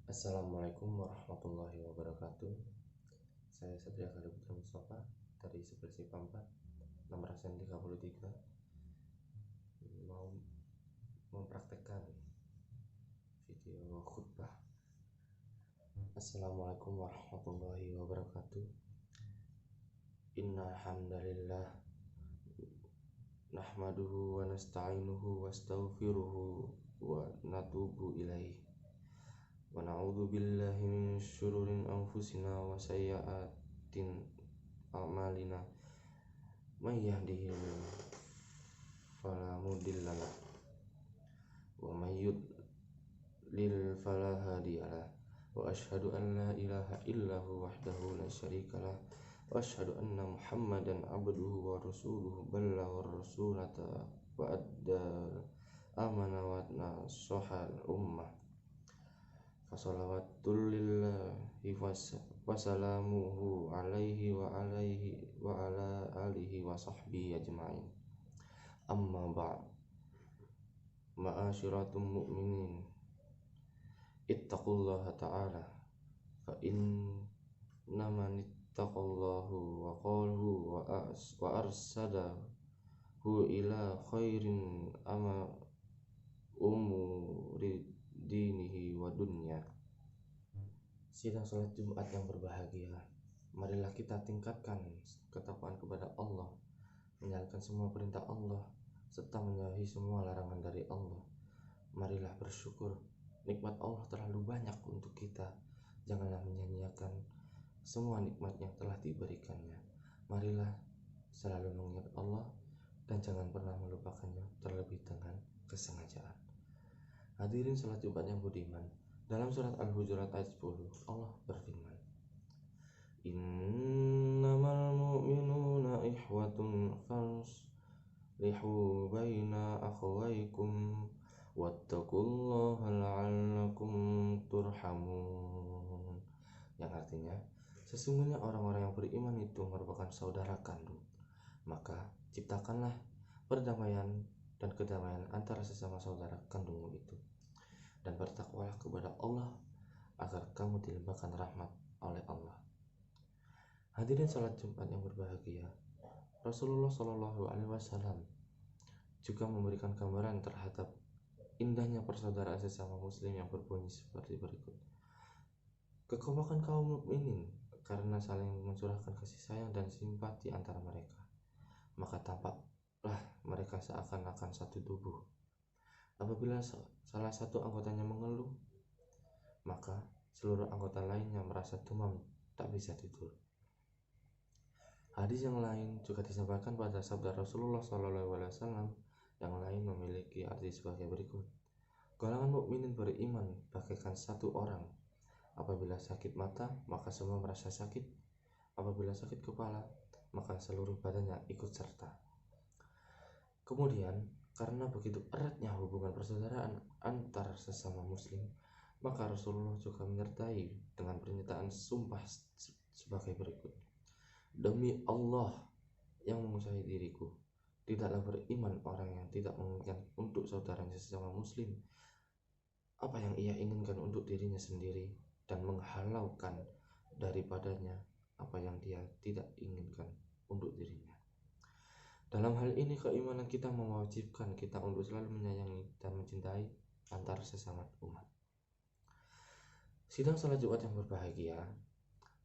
Assalamualaikum warahmatullahi wabarakatuh. Saya Satria Khalifudin Mustafa dari Sepersipa 4 nomor absen 33 mau mempraktekkan video khutbah. Assalamualaikum warahmatullahi wabarakatuh. Innal hamdalillah nahmaduhu wa nasta'inuhu wa astaghfiruhu wa natubu ilaihi wa na'udzu billahi min syururi anfusina wa sayyi'atin a'malina may yahdihillahu fala mudhillalah wa may yudlil fala hadiyalah wa asyhadu an la ilaha illahu wahdahu la syarikalah wa asyhadu anna muhammadan abduhu wa rasuluhu ballaghar rasulata wa addal amana wa nasahal ummah fasalawatul lillahi wasalamuhu alaihi wa ala alihi wa sahbihi ajma'in. Amma ba'd. Ma'asyiratum mu'minin, ittaqullaha ta'ala fa inna man ittaqallahu wa qalahu wa arsadahu ila khairin ama umuri dinihi wa dunya. Sidang salat Jumat yang berbahagia, marilah kita tingkatkan ketakwaan kepada Allah, menjalankan semua perintah Allah serta menjauhi semua larangan dari Allah. Marilah bersyukur, nikmat Allah terlalu banyak untuk kita. Janganlah menyia-nyiakan semua nikmat yang telah diberikannya. Marilah selalu mengingat Allah dan jangan pernah melupakannya, terlebih dengan kesengajaan. Hadirin salat Jumat yang budiman, dalam surat Al-Hujurat ayat 10 Allah berfirman, innamal mu'minuna ikhwatun faslihu baina akhawaykum wattaqullaha la'allakum turhamun, yang artinya sesungguhnya orang-orang yang beriman itu merupakan saudara kandung, maka ciptakanlah perdamaian dan kedamaian antara sesama saudara kandungmu itu, dan bertakwalah kepada Allah agar kamu dilimpahkan rahmat oleh Allah. Hadirin salat Jumat yang berbahagia, Rasulullah Shallallahu Alaihi Wasallam juga memberikan gambaran terhadap indahnya persaudaraan sesama Muslim yang berbunyi seperti berikut. Kekompakan kaum mukminin karena saling mencurahkan kasih sayang dan simpati antara mereka, maka tampaklah mereka seakan-akan satu tubuh. Apabila salah satu anggotanya mengeluh, maka seluruh anggota lainnya merasa demam, tak bisa tidur. Hadis yang lain juga disampaikan pada sabda Rasulullah SAW yang lain memiliki arti sebagai berikut. Golongan mukminin beriman bagaikan satu orang. Apabila sakit mata, maka semua merasa sakit. Apabila sakit kepala, maka seluruh badannya ikut serta. Kemudian, karena begitu eratnya hubungan persaudaraan antar sesama muslim, maka Rasulullah juga menyertai dengan pernyataan sumpah sebagai berikut. Demi Allah yang menguasai diriku, tidaklah beriman orang yang tidak menginginkan untuk saudaranya sesama muslim apa yang ia inginkan untuk dirinya sendiri dan menghalaukan daripadanya apa yang dia tidak inginkan untuk dirinya. Dalam hal ini keimanan kita mewajibkan kita untuk selalu menyayangi dan mencintai antar sesama umat. Sidang salat Jumat yang berbahagia,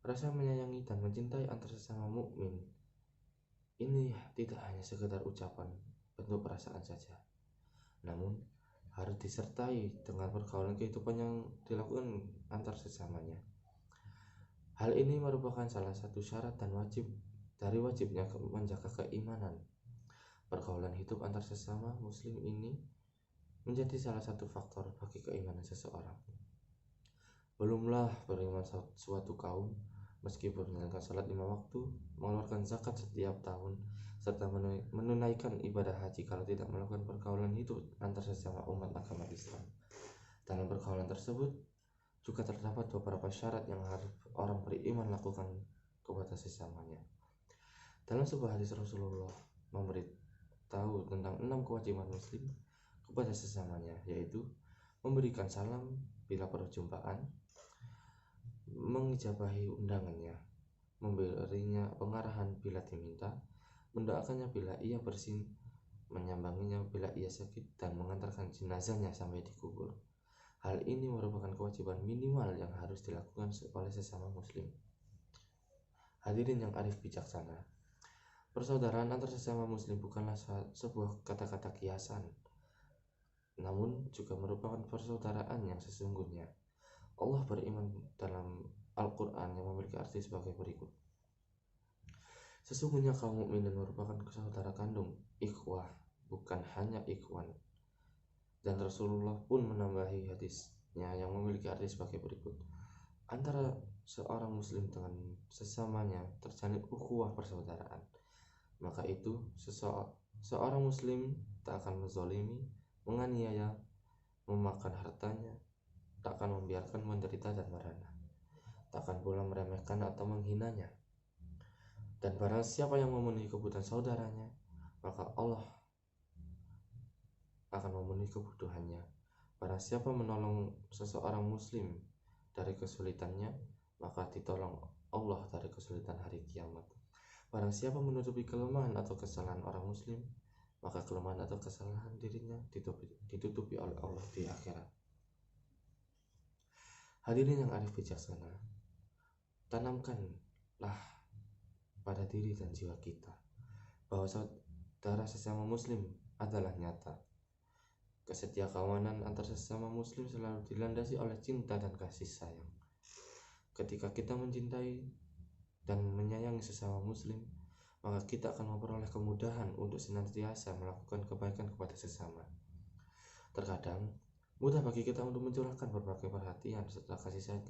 rasa menyayangi dan mencintai antar sesama mukmin ini tidak hanya sekedar ucapan bentuk perasaan saja, namun harus disertai dengan pergaulan kehidupan yang dilakukan antar sesamanya. Hal ini merupakan salah satu syarat dan wajibnya menjaga keimanan. Pergaulan hidup antar sesama muslim ini menjadi salah satu faktor bagi keimanan seseorang. Belumlah beriman suatu kaum meskipun menjalankan salat 5 waktu, mengeluarkan zakat setiap tahun, serta menunaikan ibadah haji kalau tidak melakukan pergaulan hidup antar sesama umat agama Islam. Dalam pergaulan tersebut juga terdapat beberapa syarat yang harus orang beriman lakukan kepada sesamanya. Dalam sebuah hadis Rasulullah memberitahu tentang 6 kewajiban muslim kepada sesamanya, yaitu memberikan salam bila perjumpaan, mengijabahi undangannya, memberinya pengarahan bila diminta, mendoakannya bila ia bersin, menyambanginya bila ia sakit, dan mengantarkan jenazahnya sampai dikubur. Hal ini merupakan kewajiban minimal yang harus dilakukan oleh sesama muslim. Hadirin yang arif bijaksana, persaudaraan antar sesama muslim bukanlah sebuah kata-kata kiasan, namun juga merupakan persaudaraan yang sesungguhnya. Allah beriman dalam Al-Quran yang memiliki arti sebagai berikut. Sesungguhnya kaum mukminin merupakan saudara kandung, ikhwah, bukan hanya ikhwan. Dan Rasulullah pun menambahi hadisnya yang memiliki arti sebagai berikut. Antara seorang muslim dengan sesamanya terjalin ukhuwah persaudaraan. Maka itu seorang muslim tak akan menzalimi, menganiaya, memakan hartanya, tak akan membiarkan menderita dan merana, tak akan pula meremehkan atau menghinanya. Dan barang siapa yang memenuhi kebutuhan saudaranya, maka Allah akan memenuhi kebutuhannya. Barang siapa menolong seseorang muslim dari kesulitannya, maka ditolong Allah dari kesulitan hari kiamat. Barang siapa menutupi kelemahan atau kesalahan orang muslim, maka kelemahan atau kesalahan dirinya ditutupi oleh Allah di akhirat. Hadirin yang arif bijaksana, tanamkanlah pada diri dan jiwa kita bahwa saudara sesama muslim adalah nyata. Kesetiakawanan antar sesama muslim selalu dilandasi oleh cinta dan kasih sayang. Ketika kita mencintai dan menyayangi sesama muslim, maka kita akan memperoleh kemudahan untuk senantiasa melakukan kebaikan kepada sesama. Terkadang mudah bagi kita untuk mencurahkan berbagai perhatian serta kasih sayang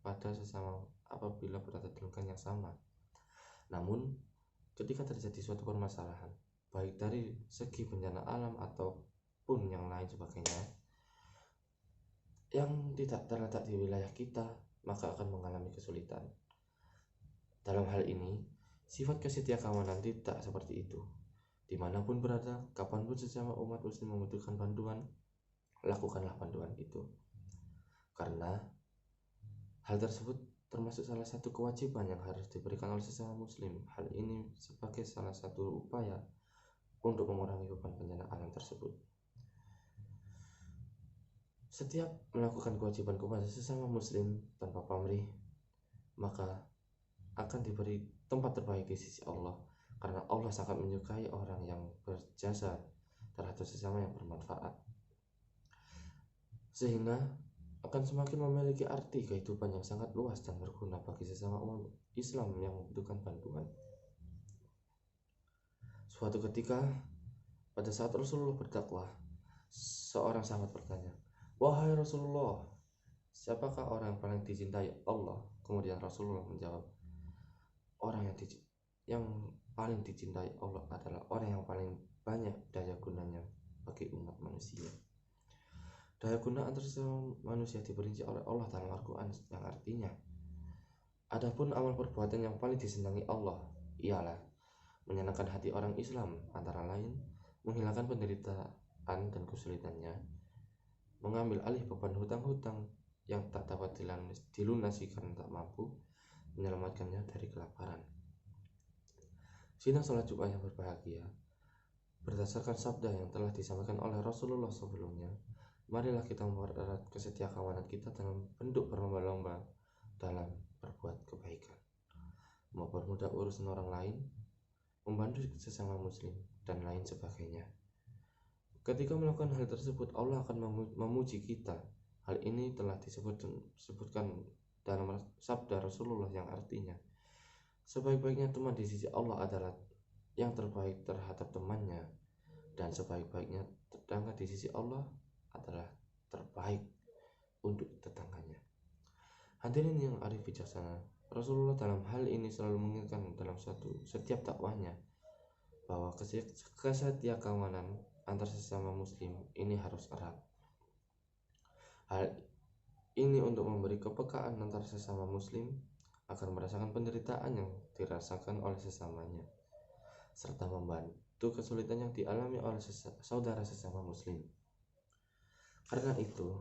pada sesama apabila berada dalam keadaan yang sama. Namun, ketika terjadi suatu permasalahan, baik dari segi bencana alam ataupun yang lain sebagainya, yang tidak terletak di wilayah kita, maka akan mengalami kesulitan. Dalam hal ini, sifat kesetiakawanan tidak seperti itu. Dimanapun berada, kapanpun sesama umat muslim membutuhkan bantuan, lakukanlah bantuan itu. Karena hal tersebut termasuk salah satu kewajiban yang harus diberikan oleh sesama muslim. Hal ini sebagai salah satu upaya untuk mengurangi beban bencana alam tersebut. Setiap melakukan kewajiban kepada sesama muslim tanpa pamrih, maka akan diberi tempat terbaik di sisi Allah, karena Allah sangat menyukai orang yang berjasa terhadap sesama yang bermanfaat, sehingga akan semakin memiliki arti kehidupan yang sangat luas dan berguna bagi sesama umat Islam yang membutuhkan bantuan. Suatu ketika, pada saat Rasulullah berdakwah, seorang sahabat bertanya, "Wahai Rasulullah, siapakah orang yang paling dicintai Allah?" Kemudian Rasulullah menjawab, orang yang paling dicintai Allah adalah orang yang paling banyak daya gunanya bagi umat manusia. Daya guna antar sesama manusia diperinci oleh Allah dalam Al-Quran yang artinya, adapun amal perbuatan yang paling disenangi Allah ialah menyenangkan hati orang Islam, antara lain menghilangkan penderitaan dan kesulitannya, mengambil alih beban hutang-hutang yang tak dapat dilunasi karena tak mampu, menyelamatkannya dari kelaparan. Sidang salat Jumat yang berbahagia, berdasarkan sabda yang telah disampaikan oleh Rasulullah sebelumnya, marilah kita mempererat kesetiakawanan kita dalam bentuk berlomba-lomba dalam berbuat kebaikan, mempermudah urusan orang lain, membantu sesama muslim, dan lain sebagainya. Ketika melakukan hal tersebut, Allah akan memuji kita. Hal ini telah disebutkan dalam sabda Rasulullah yang artinya, sebaik-baiknya teman di sisi Allah adalah yang terbaik terhadap temannya, dan sebaik-baiknya tetangga di sisi Allah adalah terbaik untuk tetangganya. Hadirin yang arif bijaksana, Rasulullah dalam hal ini selalu mengingatkan dalam setiap dakwahnya bahwa kesetiakawanan antar sesama muslim ini harus erat. Hal ini untuk memberi kepekaan antar sesama muslim agar merasakan penderitaan yang dirasakan oleh sesamanya, serta membantu kesulitan yang dialami oleh saudara sesama muslim. Karena itu,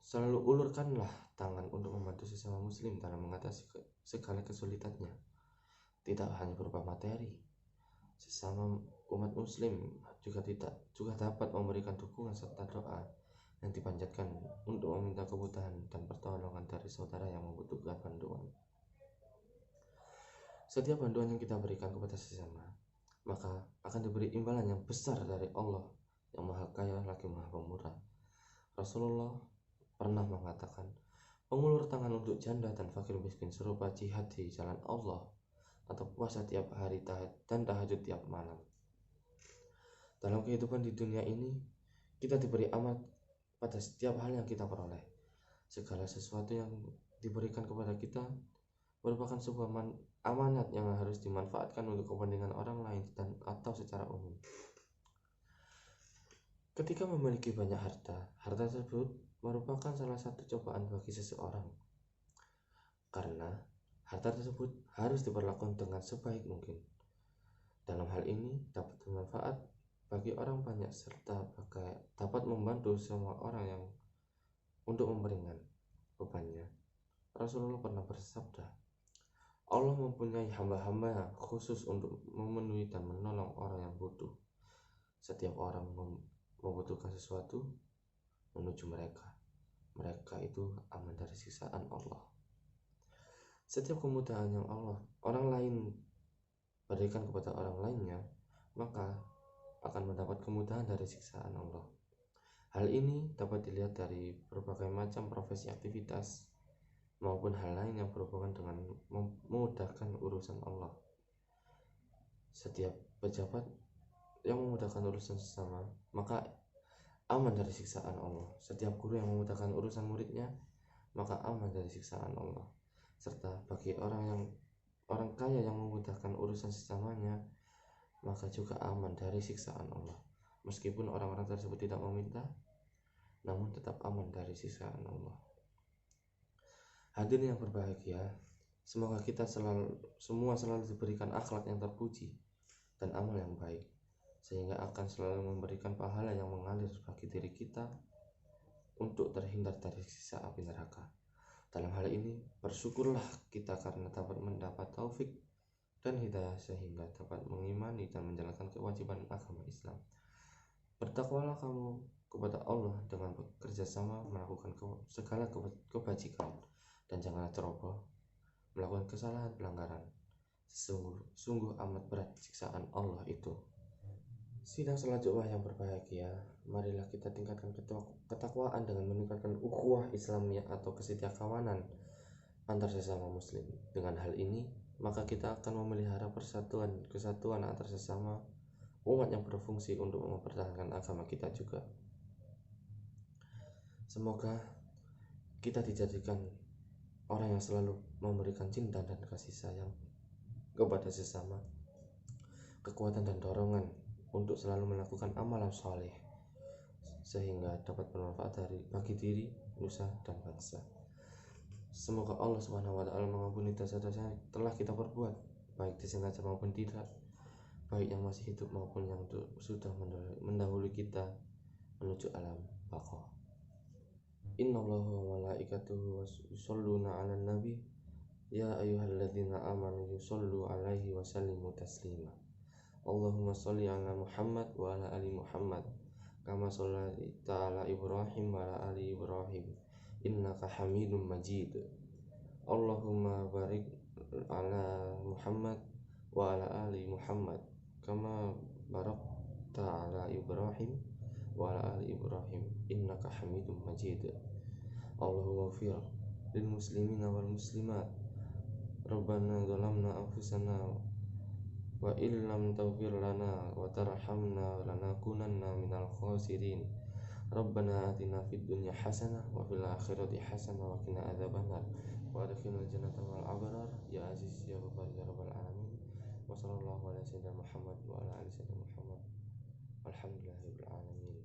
Selalu ulurkanlah tangan untuk membantu sesama muslim dalam mengatasi segala kesulitannya. Tidak hanya berupa materi, sesama umat muslim juga dapat memberikan dukungan serta doa yang dipanjatkan untuk meminta kebutuhan dan pertolongan dari saudara yang membutuhkan bantuan. Setiap bantuan yang kita berikan kepada sesama, maka akan diberi imbalan yang besar dari Allah yang Maha Kaya lagi Maha Pemurah. Rasulullah pernah mengatakan, mengulur tangan untuk janda dan fakir miskin serupa jihad di jalan Allah atau puasa tiap hari dan tahajud tiap malam. Dalam kehidupan di dunia ini, kita diberi amanat pada setiap hal yang kita peroleh. Segala sesuatu yang diberikan kepada kita merupakan sebuah amanat yang harus dimanfaatkan untuk kepentingan orang lain dan atau secara umum. Ketika memiliki banyak harta tersebut merupakan salah satu cobaan bagi seseorang. Karena harta tersebut harus diperlakukan dengan sebaik mungkin. Dalam hal ini dapat bermanfaat bagi orang banyak serta dapat membantu semua orang yang untuk memperingan bebannya. Rasulullah pernah bersabda, Allah mempunyai hamba-hamba khusus untuk memenuhi dan menolong orang yang butuh. Setiap orang membutuhkan sesuatu menuju mereka itu aman dari siksaan Allah. Setiap kemudahan yang orang lain berikan kepada orang lainnya, maka akan mendapat kemudahan dari siksaan Allah. Hal ini dapat dilihat dari berbagai macam profesi aktivitas maupun hal lain yang berhubungan dengan memudahkan urusan Allah. Setiap pejabat yang memudahkan urusan sesama, maka aman dari siksaan Allah. Setiap guru yang memudahkan urusan muridnya, maka aman dari siksaan Allah. Serta bagi orang kaya yang memudahkan urusan sesamanya, maka juga aman dari siksaan Allah. Meskipun orang-orang tersebut tidak meminta, namun tetap aman dari siksaan Allah. Hadirin yang berbahagia, semoga kita semua selalu diberikan akhlak yang terpuji dan amal yang baik, sehingga akan selalu memberikan pahala yang mengalir bagi diri kita untuk terhindar dari siksa api neraka. Dalam hal ini, bersyukurlah kita karena dapat mendapat taufik dan hidayah sehingga dapat mengimani dan menjalankan kewajiban agama Islam. Bertakwalah kamu kepada Allah dengan bekerja sama melakukan segala kebajikan, dan janganlah ceroboh melakukan kesalahan pelanggaran. Sungguh amat berat siksaan Allah itu. Sidang selanjutnya yang berbahagia, marilah kita tingkatkan ketakwaan dengan meningkatkan ukhuwah Islamiyah atau kesetiakawanan antar sesama muslim. Dengan hal ini, maka kita akan memelihara kesatuan antar sesama umat yang berfungsi untuk mempertahankan agama kita juga. Semoga kita dijadikan orang yang selalu memberikan cinta dan kasih sayang kepada sesama, kekuatan dan dorongan untuk selalu melakukan amalan soleh sehingga dapat bermanfaat bagi diri, nusa, dan bangsa. Semoga Allah Subhanahu wa Ta'ala mengampuni dosa-dosa yang telah kita perbuat, baik disengaja maupun tidak, baik yang masih hidup maupun yang sudah mendahului kita menuju alam baqa. Innallaha wa malaikatahu yusholluna 'alan nabi ya ayyuhalladzina amanu yushollu 'alaihi wa sallimu taslima. Allahumma sholli 'ala Muhammad wa 'ala ali Muhammad kama shallaita 'ala Ibrahim wa 'ala ali Ibrahim innaka Hamidum Majid. Allahumma barik 'ala Muhammad wa 'ala ali Muhammad kama barakta 'ala Ibrahim wa 'ala ali Ibrahim innaka Hamidum Majid. Allahumma ighfir lil muslimina wal muslimat. Rabbana zalamna anfusana wa illam taghfir lana wa tarhamna lanakunanna minal khasirin. Rabbana atina fid dunya hasanah wa fil akhirati hasanah wa qina adzabannar wa adkhilnal jannata ma'al abrar ya aziz ya ghaffar ya rabbal alamin. Wa sallallahu ala sayyidina Muhammad wa ala ali sayyidina Muhammad. Alhamdulillahirabbil alamin.